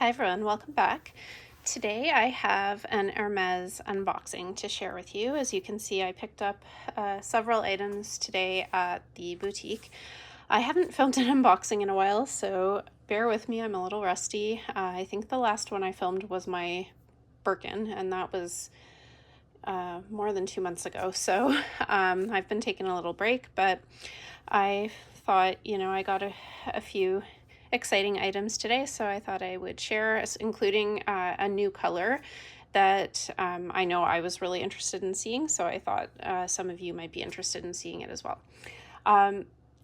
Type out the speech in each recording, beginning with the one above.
Hi everyone, welcome back. Today I have an Hermes unboxing to share with you. As you can see, I picked up several items today at the boutique. I haven't filmed an unboxing in a while, so bear with me, I'm a little rusty. I think the last one I filmed was my Birkin, and that was more than 2 months ago, so I've been taking a little break, but I thought, I got a few exciting items today, so I thought I would share, including a new color that I know I was really interested in seeing, so I thought some of you might be interested in seeing it as well.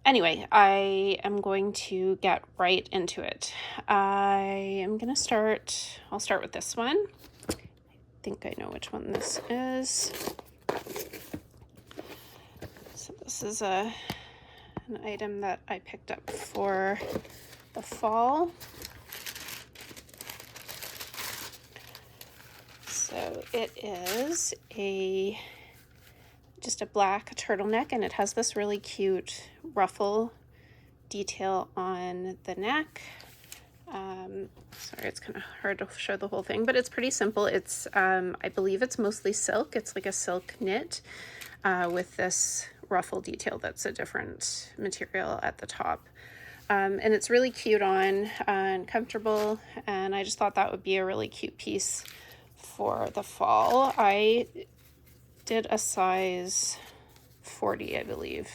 Anyway, I am going to get right into it. I'll start with this one. I think I know which one this is. So this is an item that I picked up for the fall. So it is just a black turtleneck, and it has this really cute ruffle detail on the neck. Sorry, it's kind of hard to show the whole thing, but it's pretty simple. It's I believe it's mostly silk. It's like a silk knit with this ruffle detail that's a different material at the top. And it's really cute on and comfortable, and I just thought that would be a really cute piece for the fall. I did a size 40, I believe.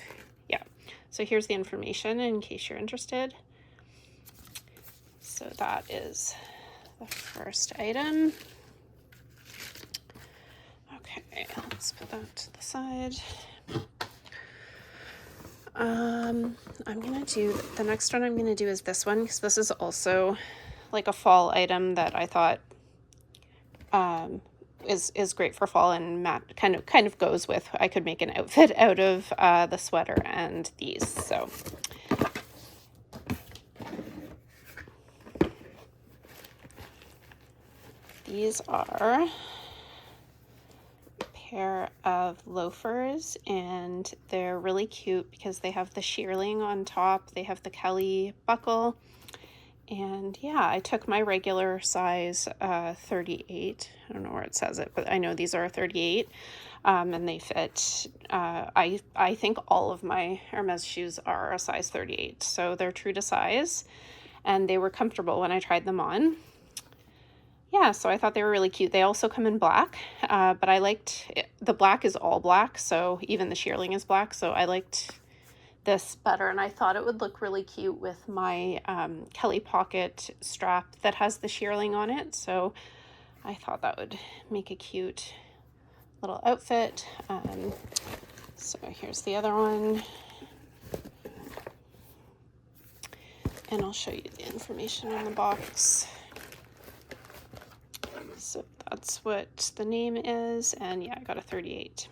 Yeah. So here's the information in case you're interested. So that is the first item. Okay, let's put that to the side. The next one I'm gonna do is this one, because this is also like a fall item that I thought is great for fall, and kind of goes with, I could make an outfit out of the sweater and these. So these are a pair of loafers, and they're really cute because they have the shearling on top, they have the Kelly buckle, and yeah, I took my regular size 38. I don't know where it says it, but I know these are 38, and they fit. I think all of my Hermes shoes are a size 38, so they're true to size, and they were comfortable when I tried them on. Yeah, so I thought they were really cute. They also come in black, but I liked it. The black is all black, so even the shearling is black, so I liked this better, and I thought it would look really cute with my Kelly pocket strap that has the shearling on it, so I thought that would make a cute little outfit. So here's the other one, and I'll show you the information on the box. So that's what the name is, and yeah, I got a 38.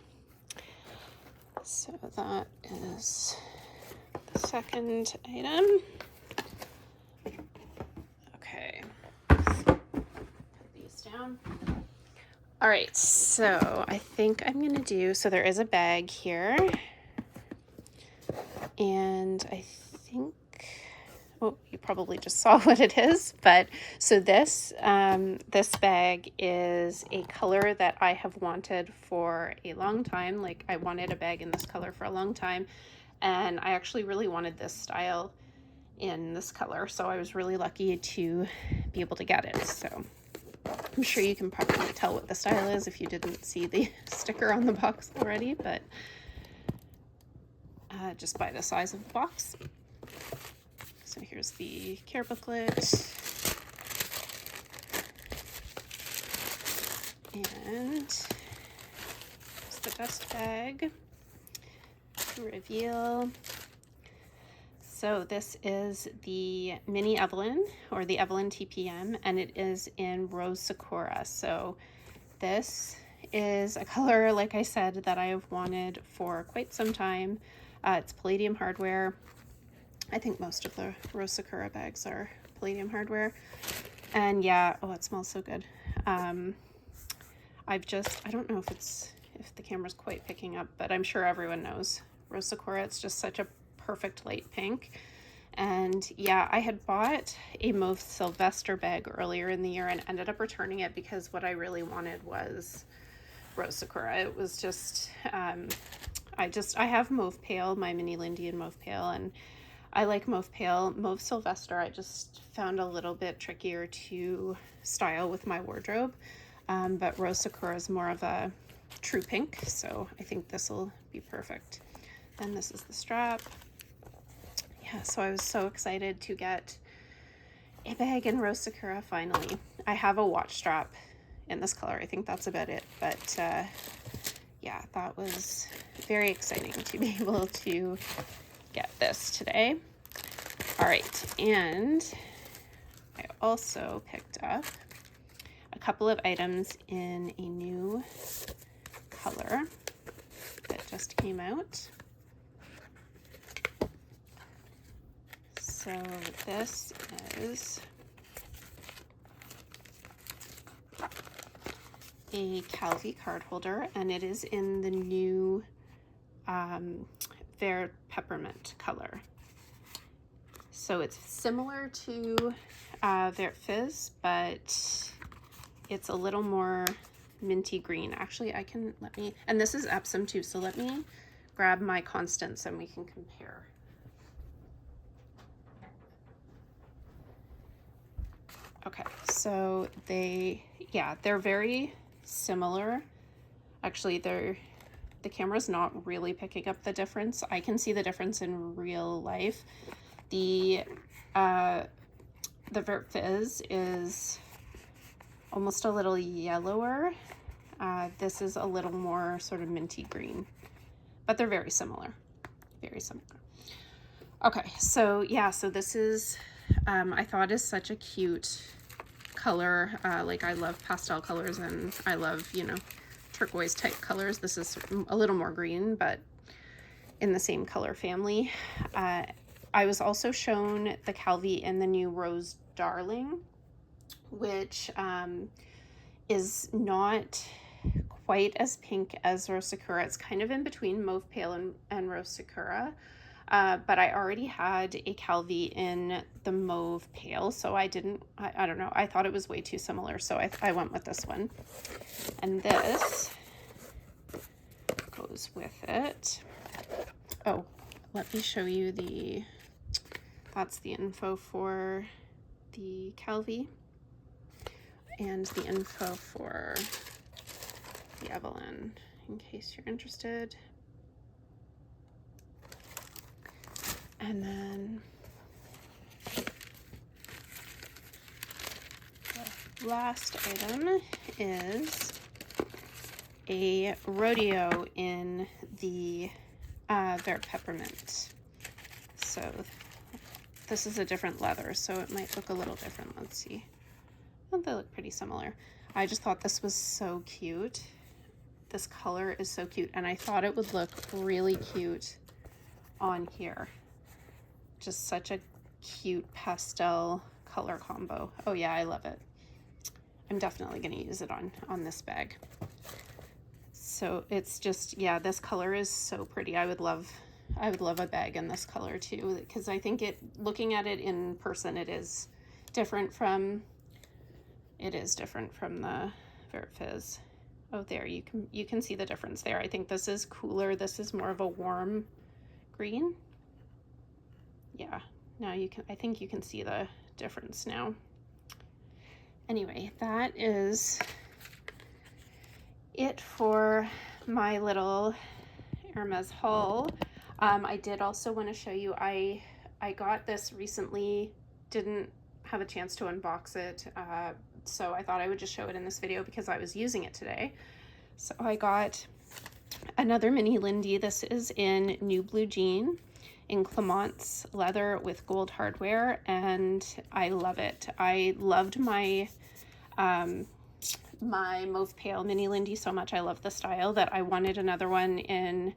So that is the second item. Okay, put these down. All right, so I think I'm gonna do, so there is a bag here, and I think, oh, you probably just saw what it is, but so this bag is a color that I have wanted for a long time. Like, I wanted a bag in this color for a long time, and I actually really wanted this style in this color, so I was really lucky to be able to get it. So I'm sure you can probably tell what the style is if you didn't see the sticker on the box already, but just by the size of the box. So here's the care booklet, and here's the dust bag to reveal. So this is the mini Evelyne, or the Evelyne TPM, and it is in Rose Sakura. So this is a color, like I said, that I have wanted for quite some time. It's palladium hardware. I think most of the Rose Sakura bags are palladium hardware. And yeah, oh, it smells so good. I don't know if the camera's quite picking up, but I'm sure everyone knows Rose Sakura. It's just such a perfect light pink, And yeah, I had bought a Mauve Sylvester bag earlier in the year and ended up returning it because what I really wanted was Rose Sakura. It was just, I have Mauve Pale, my mini Lindy in Mauve Pale, and I like Mauve Pale. Mauve Sylvester I just found a little bit trickier to style with my wardrobe, but Rose Sakura is more of a true pink, so I think this will be perfect. And this is the strap. Yeah, so I was so excited to get a bag in Rose Sakura finally. I have a watch strap in this color. I think that's about it, but yeah, that was very exciting to be able to get this today. All right, and I also picked up a couple of items in a new color that just came out. So this is a Calvi card holder, and it is in the new Vert Peppermint color. So it's similar to Vert Fizz, but it's a little more minty green. Actually, and this is Epsom too, so let me grab my constants and we can compare. Okay, so they're very similar. Actually, the camera's not really picking up the difference. I can see the difference in real life. The Vert Fizz is almost a little yellower. This is a little more sort of minty green, but they're very similar. Very similar. Okay, so yeah, so this is, I thought is such a cute color. Like I love pastel colors and I love, you know, turquoise type colors. This is a little more green, but in the same color family. I was also shown the Calvi in the new Rose Darling, which is not quite as pink as Rose Sakura. It's kind of in between Mauve Pale and Rose Sakura. But I already had a Calvi in the Mauve Pale, so I don't know, I thought it was way too similar, so I went with this one. And this goes with it. Oh, let me show you that's the info for the Calvi and the info for the Evelyne, in case you're interested. And then the last item is a Rodeo in the Vert Peppermint. So this is a different leather, so it might look a little different. Let's see. Well, they look pretty similar. I just thought this was so cute. This color is so cute, and I thought it would look really cute on here. Just such a cute pastel color combo. Oh yeah, I love it. I'm definitely going to use it on this bag. So it's just, yeah, this color is so pretty. I would love a bag in this color too, because I think looking at it in person, it is different from the Vert Fizz. Oh, there, you can see the difference there. I think this is cooler. This is more of a warm green. Yeah, now I think you can see the difference now. Anyway, that is it for my little Hermes haul. I did also want to show you, I got this recently, didn't have a chance to unbox it, so I thought I would just show it in this video because I was using it today. So I got another mini Lindy. This is in New Blue Jean in Clement's leather with gold hardware, and I love it. I loved my my Mauve Pale mini Lindy so much. I love the style that I wanted another one in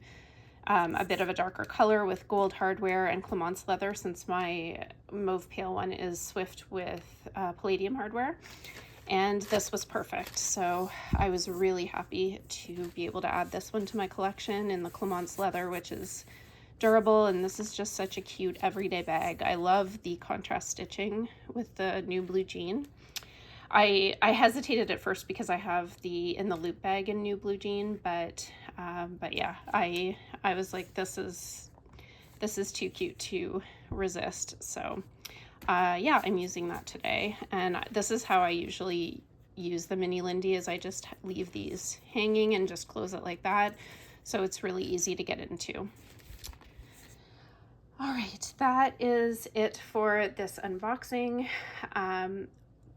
a bit of a darker color with gold hardware and Clement's leather, since my Mauve Pale one is Swift with palladium hardware. And this was perfect, so I was really happy to be able to add this one to my collection in the Clement's leather, which is durable, and this is just such a cute everyday bag. I love the contrast stitching with the new blue jean. I hesitated at first because I have the in the loop bag in new blue jean, but yeah, I was like, this is too cute to resist. So yeah, I'm using that today, and this is how I usually use the mini Lindy, is I just leave these hanging and just close it like that, so it's really easy to get into. All right, that is it for this unboxing.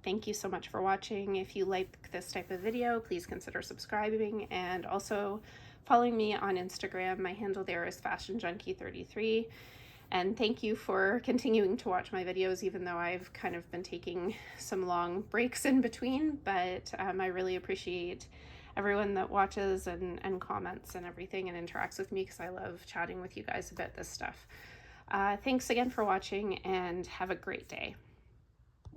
Thank you so much for watching. If you like this type of video, please consider subscribing and also following me on Instagram. My handle there is FashionJunkie33. And thank you for continuing to watch my videos, even though I've kind of been taking some long breaks in between. But I really appreciate everyone that watches and comments and everything and interacts with me, because I love chatting with you guys about this stuff. Thanks again for watching, and have a great day.